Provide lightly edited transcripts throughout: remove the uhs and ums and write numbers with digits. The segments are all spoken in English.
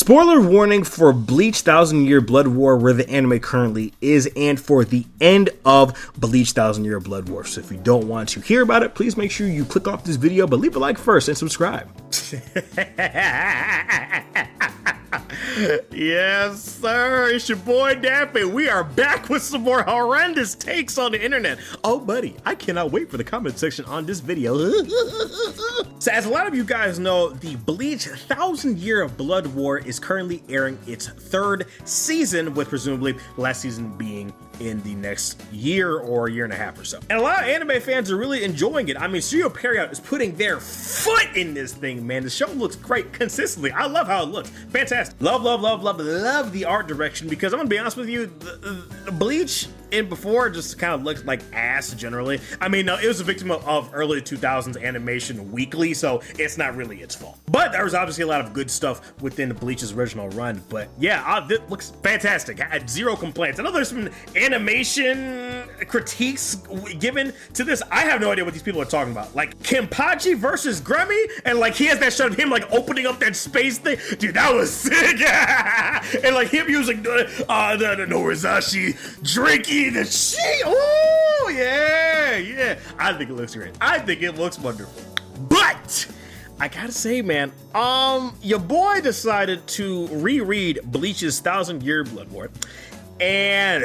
Spoiler warning for Bleach 1000 Year Blood War, where the anime currently is, and for the end of Bleach 1000 Year Blood War. So if you don't want to hear about it, please make sure you click off this video, but leave a like first and subscribe. Yes, sir. It's your boy Daffy. We are back with some more horrendous takes on the internet. Oh, buddy, I cannot wait for the comment section on this video. So, as a lot of you guys know, the Bleach 1000 Year Blood War is currently airing its third season, with presumably the last season being in the next year or year and a half or so. And a lot of anime fans are really enjoying it. I mean, Studio Period is putting their foot in this thing, man. The show looks great consistently. I love how it looks. Fantastic. Love the art direction, because I'm gonna be honest with you, the Bleach in before just kind of looked like ass generally. I mean, no, it was a victim of early 2000s animation weekly, so it's not really its fault. But there was obviously a lot of good stuff within the Bleach's original run. But yeah, it looks fantastic. I had zero complaints. I know there's some animation critiques given to this. I have no idea what these people are talking about. Like Kenpachi versus Grammy, and like he has that shot of him like opening up that space thing. Dude, that was sick. And like him using the Norizashi drinking the shit. Oh yeah. I think it looks great. I think it looks wonderful. But I gotta say, man, your boy decided to reread Bleach's 1000 Year Blood War, and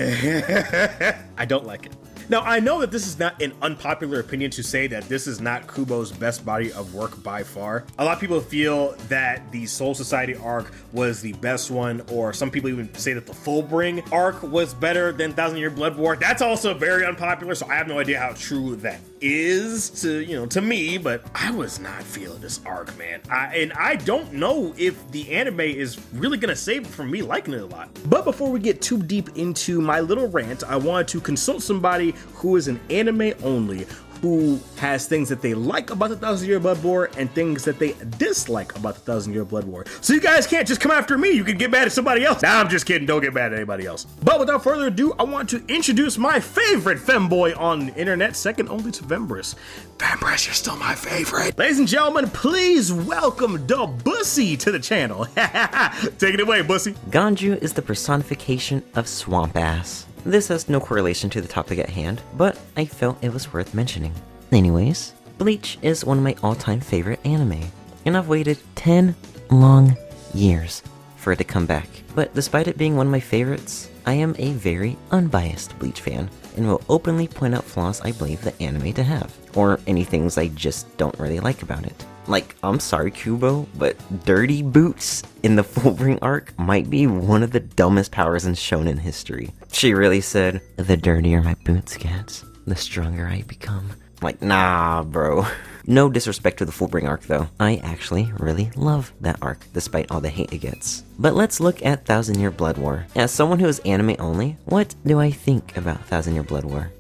I don't like it. Now, I know that this is not an unpopular opinion to say that this is not Kubo's best body of work by far. A lot of people feel that the Soul Society arc was the best one, or some people even say that the Fullbring arc was better than 1000 Year Blood War. That's also very unpopular, so I have no idea how true that is to me, but I was not feeling this arc, man. And I don't know if the anime is really gonna save it from me liking it a lot. But before we get too deep into my little rant, I wanted to consult somebody who is an anime only, who has things that they like about the 1000 Year Blood War and things that they dislike about the 1000 Year Blood War. So you guys can't just come after me. You can get mad at somebody else. Nah, I'm just kidding. Don't get mad at anybody else. But without further ado, I want to introduce my favorite femboy on the internet, second only to Vembress. Vembress, you're still my favorite. Ladies and gentlemen, please welcome Debussy to the channel. Take it away, Bussy. Ganju is the personification of swamp ass. This has no correlation to the topic at hand, but I felt it was worth mentioning. Anyways, Bleach is one of my all-time favorite anime, and I've waited 10 long years for it to come back. But despite it being one of my favorites, I am a very unbiased Bleach fan, and will openly point out flaws I believe the anime to have, or any things I just don't really like about it. Like, I'm sorry Kubo, but Dirty Boots in the Fullbring arc might be one of the dumbest powers in shonen history. She really said, "The dirtier my boots get, the stronger I become." Like, nah, bro. No disrespect to the Fullbring arc though. I actually really love that arc, despite all the hate it gets. But let's look at 1000 Year Blood War. As someone who is anime only, what do I think about 1000 Year Blood War?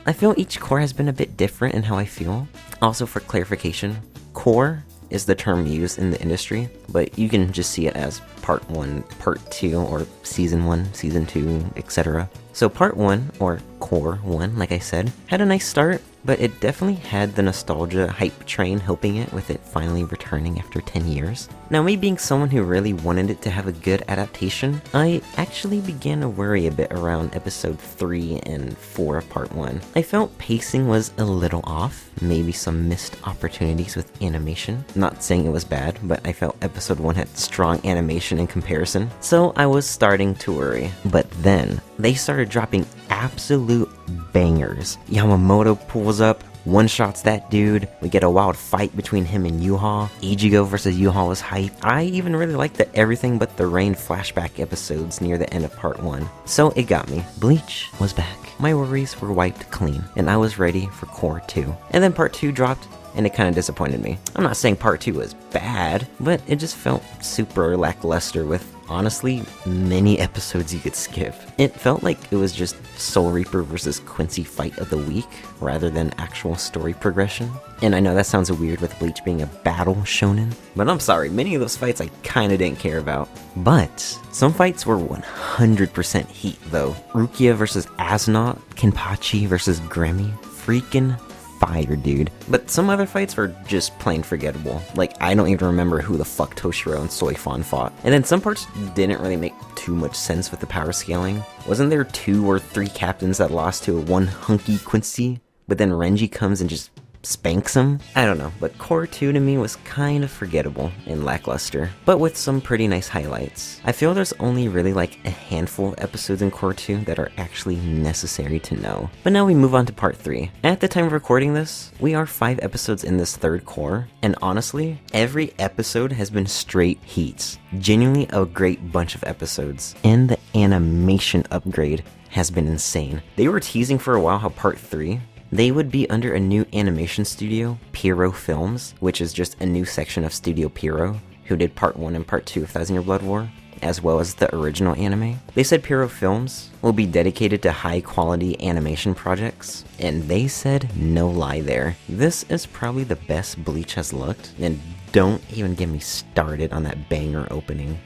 I feel each core has been a bit different in how I feel. Also, for clarification, core is the term used in the industry, but you can just see it as part 1, part 2, or season 1, season 2, etc. So part 1, or core 1, like I said, had a nice start, but it definitely had the nostalgia hype train helping it, with it finally returning after 10 years. Now, me being someone who really wanted it to have a good adaptation, I actually began to worry a bit around episode 3 and 4 of part 1. I felt pacing was a little off, maybe some missed opportunities with animation. Not saying it was bad, but I felt episode 1 had strong animation in comparison, so I was starting to worry. But then, they started dropping absolute bangers. Yamamoto pulls up, one-shots that dude, we get a wild fight between him and Yhwach. Ichigo versus Yhwach was hype. I even really liked the Everything But the Rain flashback episodes near the end of part 1. So it got me. Bleach was back. My worries were wiped clean, and I was ready for core 2. And then part 2 dropped, and it kind of disappointed me. I'm not saying part 2 was bad, but it just felt super lackluster with, honestly, many episodes you could skip. It felt like it was just Soul Reaper versus Quincy fight of the week, rather than actual story progression. And I know that sounds weird with Bleach being a battle shonen, but I'm sorry, many of those fights I kinda didn't care about. But some fights were 100% heat though. Rukia versus Asnot, Kenpachi versus Grammy, freaking fire, dude. But some other fights were just plain forgettable. Like, I don't even remember who the fuck Toshiro and Soifon fought. And then some parts didn't really make too much sense with the power scaling. Wasn't there 2 or 3 captains that lost to one hunky Quincy? But then Renji comes and just spanks him? I don't know, but Core 2 to me was kind of forgettable and lackluster, but with some pretty nice highlights. I feel there's only really like a handful of episodes in Core 2 that are actually necessary to know. But now we move on to part 3. At the time of recording this, we are 5 episodes in this third core, and honestly, every episode has been straight heats. Genuinely a great bunch of episodes. And the animation upgrade has been insane. They were teasing for a while how part 3, they would be under a new animation studio, Pyro Films, which is just a new section of Studio Pyro, who did part 1 and part 2 of 1,000 Year Blood War, as well as the original anime. They said Pyro Films will be dedicated to high quality animation projects, and they said no lie there. This is probably the best Bleach has looked, and don't even get me started on that banger opening.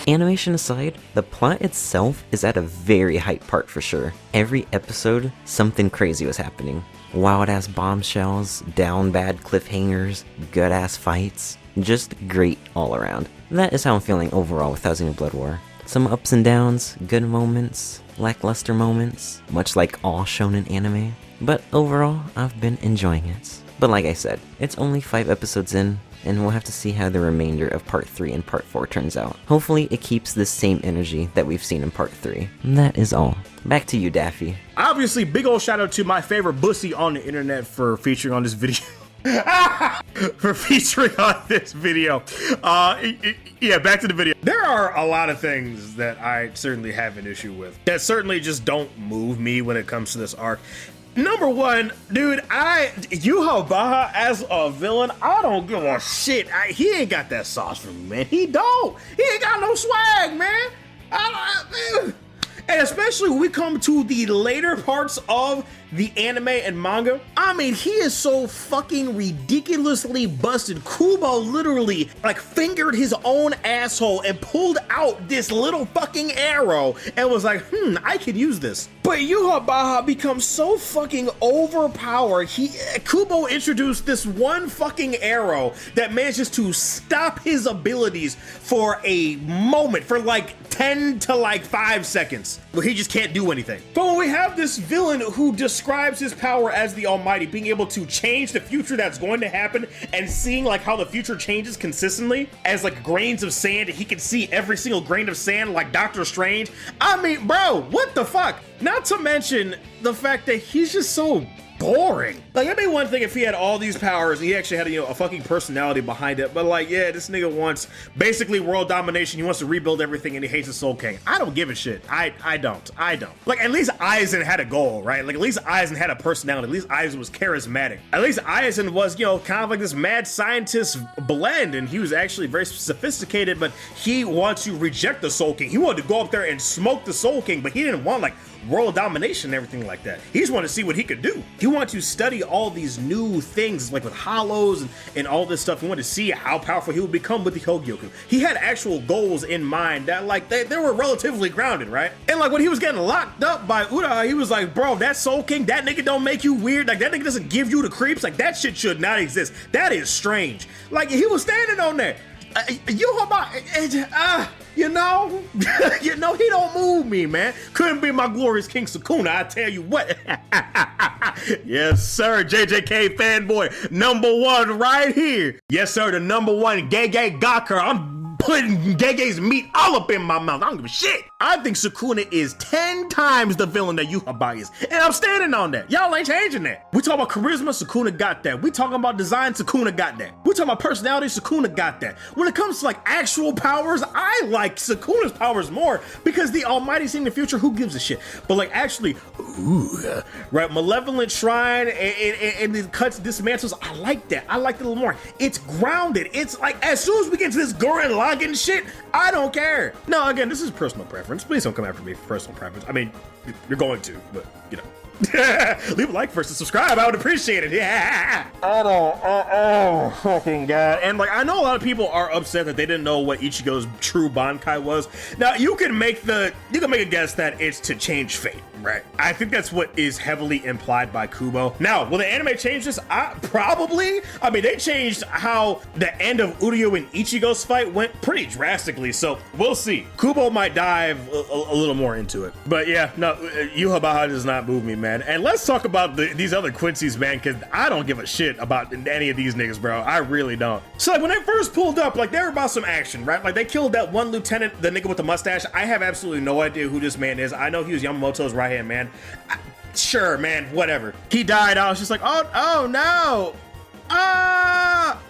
Animation aside, the plot itself is at a very hype part for sure. Every episode, something crazy was happening. Wild ass bombshells, down bad cliffhangers, good ass fights, just great all around. That is how I'm feeling overall with 1,000 Year Blood War. Some ups and downs, good moments, lackluster moments, much like all shonen anime, but overall, I've been enjoying it. But like I said, it's only 5 episodes in, and we'll have to see how the remainder of part 3 and part 4 turns out. Hopefully it keeps the same energy that we've seen in part 3. And that is all. Back to you, Daffy. Obviously, big ol' shout out to my favorite bussy on the internet for featuring on this video. For featuring on this video. Yeah, back to the video. There are a lot of things that I certainly have an issue with that certainly just don't move me when it comes to this arc. Number one, dude, Yhwach as a villain, I don't give a shit. He ain't got that sauce for me, man. He don't. He ain't got no swag, man. And especially when we come to the later parts of the anime and manga, I mean, he is so fucking ridiculously busted. Kubo literally like fingered his own asshole and pulled out this little fucking arrow and was like, I could use this. But Yhwach becomes so fucking overpowered. Kubo introduced this one fucking arrow that manages to stop his abilities for a moment, for like 10 to like 5 seconds, where he just can't do anything. But when we have this villain who describes his power as the Almighty, being able to change the future that's going to happen and seeing like how the future changes consistently as like grains of sand, and he can see every single grain of sand like Doctor Strange. I mean, bro, what the fuck? Not to mention the fact that he's just so boring. Like, it'd be one thing if he had all these powers and he actually had, a fucking personality behind it, but like, yeah, this nigga wants basically world domination. He wants to rebuild everything and he hates the Soul King. I don't give a shit. I don't. Like, at least Aizen had a goal, right? Like, at least Aizen had a personality. At least Aizen was charismatic. At least Aizen was, kind of like this mad scientist blend, and he was actually very sophisticated, but he wanted to reject the Soul King. He wanted to go up there and smoke the Soul King, but he didn't want like world domination and everything like that. He just wanted to see what he could do. He wanted to study all these new things, like with hollows and all this stuff. He wanted to see how powerful he would become with the Hogyoku. He had actual goals in mind that like they were relatively grounded, right? And like when he was getting locked up by Uda, he was like, bro, that Soul King, that nigga don't make you weird. Like that nigga doesn't give you the creeps. Like that shit should not exist. That is strange. Like he was standing on there. He don't move me, man. Couldn't be my glorious King Sukuna, I tell you what. Yes, sir, JJK fanboy, #1 right here. Yes, sir, the #1 Gege Gakure. I'm putting Gege's meat all up in my mouth. I don't give a shit. I think Sukuna is 10 times the villain that Yhwach is, and I'm standing on that. Y'all ain't changing that. We talking about charisma, Sukuna got that. We talking about design, Sukuna got that. We talking about personality, Sukuna got that. When it comes to like actual powers, I like Sukuna's powers more because the Almighty seeing the future, who gives a shit? But like actually, right, malevolent shrine and the cuts, dismantles, I like that. I like it a little more. It's grounded. It's like as soon as we get to this Gurren Lagann shit, I don't care. No, again, this is personal preference. Please don't come after me for personal preference. I mean, you're going to, but Leave a like first and subscribe. I would appreciate it. Yeah. Oh, fucking god. And like, I know a lot of people are upset that they didn't know what Ichigo's true Bankai was. Now you can make a guess that it's to change fate, right? I think that's what is heavily implied by Kubo. Now, will the anime change this? Probably. I mean, they changed how the end of Uryu and Ichigo's fight went pretty drastically, so we'll see. Kubo might dive a little more into it. But yeah, no, Yhwach does not move me, man. And let's talk about these other Quincy's, man, because I don't give a shit about any of these niggas, bro. I really don't. So like, when they first pulled up, like, they were about some action, right? Like, they killed that one lieutenant, the nigga with the mustache. I have absolutely no idea who this man is. I know he was Yamamoto's right-hand man. Sure, man, whatever. He died. I was just like, oh no.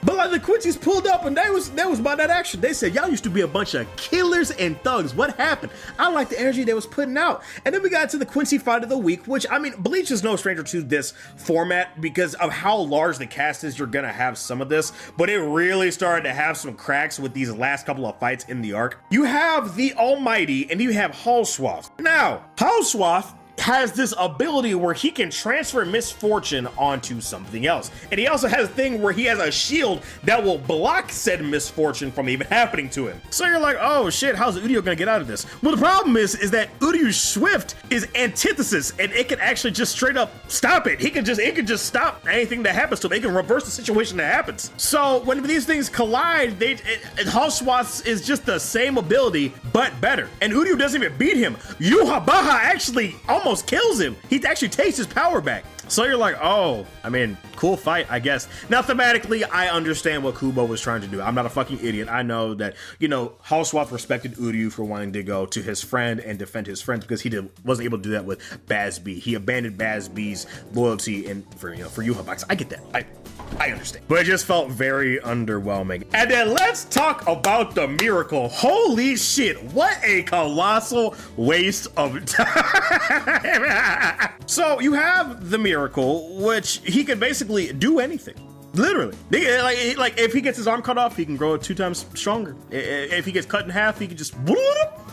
But like, the Quincy's pulled up and that was about that action. They said, y'all used to be a bunch of killers and thugs. What happened? I like the energy they was putting out. And then we got to the Quincy fight of the week, which, I mean, Bleach is no stranger to this format because of how large the cast is. You're gonna have some of this, but it really started to have some cracks with these last couple of fights in the arc. You have the Almighty and you have Yhwach. Now, Yhwach has this ability where he can transfer misfortune onto something else. And he also has a thing where he has a shield that will block said misfortune from even happening to him. So you're like, oh shit, how's Uryu gonna get out of this? Well, the problem is that Uryu's Swift is antithesis, and it can actually just straight up stop it. It can just stop anything that happens to him. It can reverse the situation that happens. So when these things collide, Yhwach is just the same ability, but better. And Uryu doesn't even beat him. Yhwach actually almost kills him. He actually takes his power back. So you're like, oh, I mean, cool fight, I guess. Now, thematically, I understand what Kubo was trying to do. I'm not a fucking idiot. I know that, you know, Yhwach respected Uryu for wanting to go to his friend and defend his friends because he wasn't able to do that with Bazz-B. He abandoned Bazz-B's loyalty for Yhwach. I get that. I understand. But it just felt very underwhelming. And then let's talk about the miracle. Holy shit, what a colossal waste of time. So you have the miracle, which he can basically do anything. Literally. Like if he gets his arm cut off, he can grow 2 times stronger. If he gets cut in half, he can just,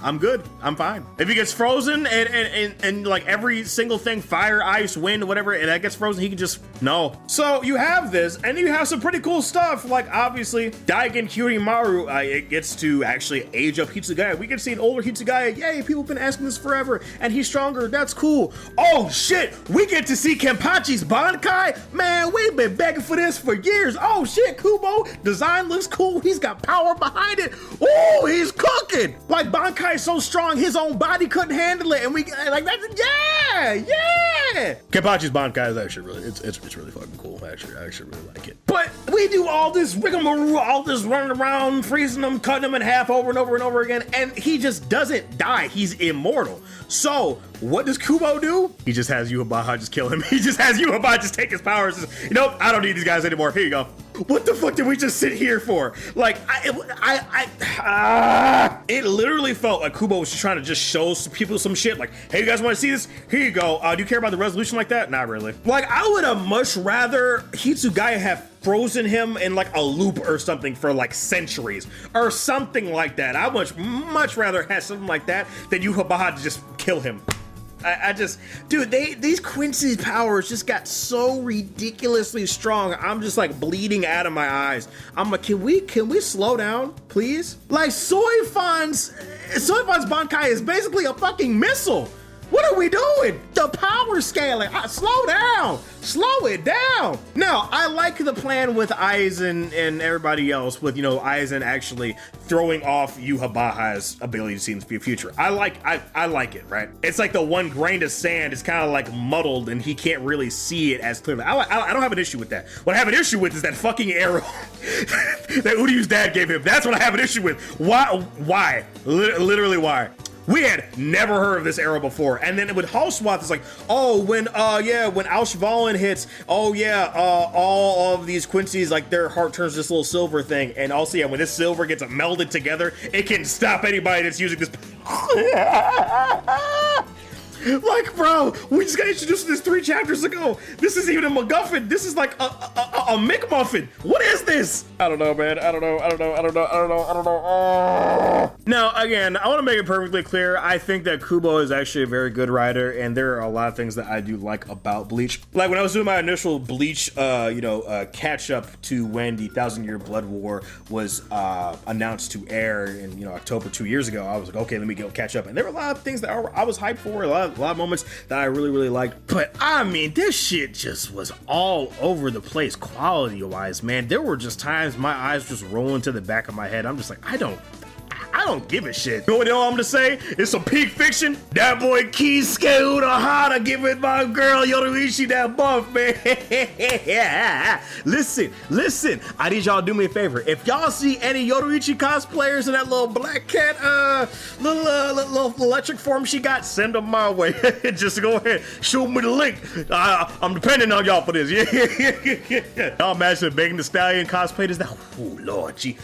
I'm good. I'm fine. If he gets frozen and like every single thing, fire, ice, wind, whatever, and that gets frozen, he can just, no. So you have this, and you have some pretty cool stuff. Like, obviously, Daigen Kyurimaru, it gets to actually age up Hitsugaya. We can see an older Hitsugaya. Yay, people have been asking this forever, and he's stronger. That's cool. Oh shit, we get to see Kenpachi's Bankai. Man, we've been begging for this for years. Oh shit, Kubo, design looks cool. He's got power behind it. Oh, he's cooking. Like, Bankai is so strong, his own body couldn't handle it, and we like that. Yeah. Kenpachi's Bankai is actually really, it's really fucking cool. I actually really like it. But we do all this rigmarole, all this running around, freezing him, cutting him in half over and over and over again, and he just doesn't die. He's immortal. So what does Kubo do? He just has Yhwach just kill him. He just has Yhwach just take his powers. You know, I don't need these guys anymore. Here you go. What the fuck did we just sit here for? Like, it literally felt like Kubo was just trying to just show some people some shit. Like, hey, you guys want to see this? Here you go. Do you care about the resolution like that? Not really. Like, I would have much rather Hitsugaya have frozen him in like a loop or something for like centuries or something like that. I would much rather have something like that than Yhwach to just kill him. I just, dude, these Quincy's powers just got so ridiculously strong. I'm just like bleeding out of my eyes. I'm like, can we slow down, please? Like, Soifan's Bankai is basically a fucking missile. What are we doing? The power scaling. Slow down. Slow it down. Now, I like the plan with Aizen and everybody else with, you know, Aizen actually throwing off Yhwach's ability to see in the future. I like it, right? It's like the one grain of sand is kind of like muddled and he can't really see it as clearly. I don't have an issue with that. What I have an issue with is that fucking arrow that Uryu's dad gave him. That's what I have an issue with. Why? Literally why? We had never heard of this arrow before. And then with Yhwach, it's like, oh, when Auschwallen hits, oh yeah, all of these Quincy's, like their heart turns this little silver thing. And also, yeah, when this silver gets melded together, it can stop anybody that's using this. Like, bro, we just got introduced to this 3 chapters ago. This isn't even a MacGuffin. This is like a McMuffin. What is this? I don't know, man. I don't know. Now, again, I want to make it perfectly clear. I think that Kubo is actually a very good writer, and there are a lot of things that I do like about Bleach. Like when I was doing my initial Bleach, catch up to when the 1,000-Year Blood War was announced to air in October 2 years ago, I was like, okay, let me go catch up. And there were a lot of things that I was hyped for, a lot of moments that I really liked. But I mean, this shit just was all over the place quality-wise, man. There were just times my eyes just rolling to the back of my head. I'm just like, I don't give a shit. You know what I'm gonna say? It's some peak fiction. That boy Keisuke Urahara giving my girl Yoruichi that buff, man. Listen. I need y'all to do me a favor. If y'all see any Yoruichi cosplayers in that little black cat, little electric form she got, send them my way. Just go ahead, shoot me the link. I'm depending on y'all for this. Yeah. Y'all imagine Megan Thee Stallion cosplay this? Oh Lord Jesus.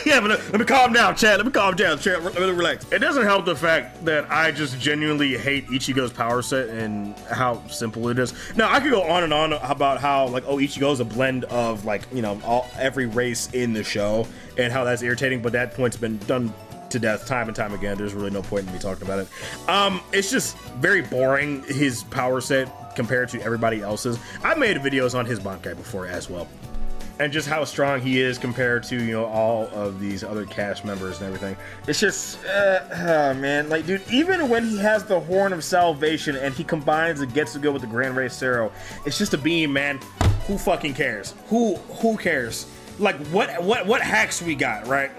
Yeah, but let me calm down, Chad. Let me calm down, Chad. Let me relax. It doesn't help the fact that I just genuinely hate Ichigo's power set and how simple it is. Now, I could go on and on about how, Ichigo is a blend of, every race in the show and how that's irritating, but that point's been done to death time and time again. There's really no point in me talking about it. It's just very boring, his power set compared to everybody else's. I've made videos on his Bankai before as well, and just how strong he is compared to, all of these other cast members and everything. It's just, man, dude, even when he has the Horn of Salvation and he combines the Getsugo with the Grand Ray Zero, it's just a beam, man. Who fucking cares? Who cares? What hacks we got, right?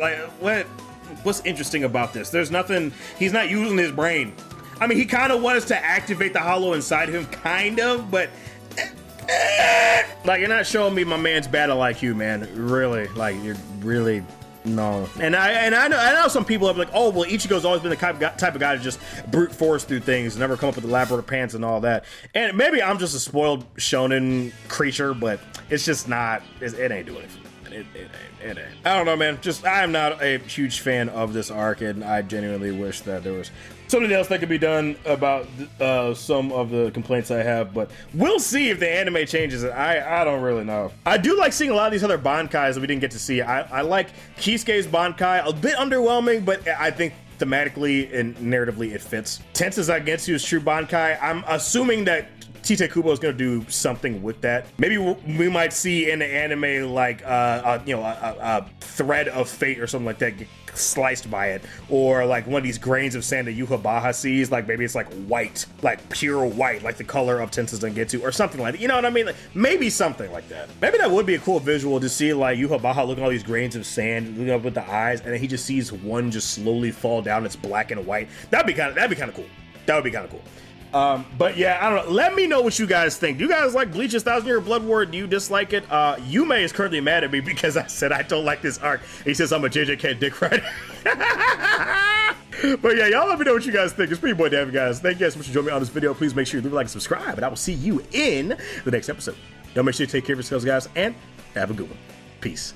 What's interesting about this? There's nothing. He's not using his brain. I mean, he kind of wants to activate the hollow inside him, kind of, but you're not showing me my man's battle IQ, man. Really, you're really no. And I know some people are like, oh well, Ichigo's always been the type of guy to just brute force through things, never come up with elaborate pants and all that. And maybe I'm just a spoiled shonen creature, but it's just not. It ain't doing it for me. It ain't. I don't know, man. I am not a huge fan of this arc, and I genuinely wish that there was something else that could be done about some of the complaints I have, but we'll see if the anime changes it. I don't really know. I do like seeing a lot of these other Bankais that we didn't get to see. I like Kisuke's Bankai, a bit underwhelming, but I think thematically and narratively it fits. Tensa Zangetsu's true Bankai, I'm assuming that Tite Kubo is going to do something with that. Maybe we might see in the anime a thread of fate or something like that get sliced by it, or one of these grains of sand that Yhwach sees. Maybe it's white, pure white, the color of Tensa Zangetsu or something like that. You know what I mean? Maybe something like that. Maybe that would be a cool visual to see Yhwach looking at all these grains of sand, looking up with the eyes, and then he just sees one just slowly fall down. It's black and white. That'd be kind of cool. That would be kind of cool. But yeah, I don't know. Let me know what you guys think. Do you guys like Bleach's 1,000-Year Blood War? Do you dislike it? Yume is currently mad at me because I said I don't like this arc. He says I'm a JJK dick writer. But yeah, y'all let me know what you guys think. It's pretty boy David, guys. Thank you guys so much for joining me on this video. Please make sure you leave a like and subscribe, and I will see you in the next episode. Y'all make sure you take care of yourselves, guys, and have a good one. Peace.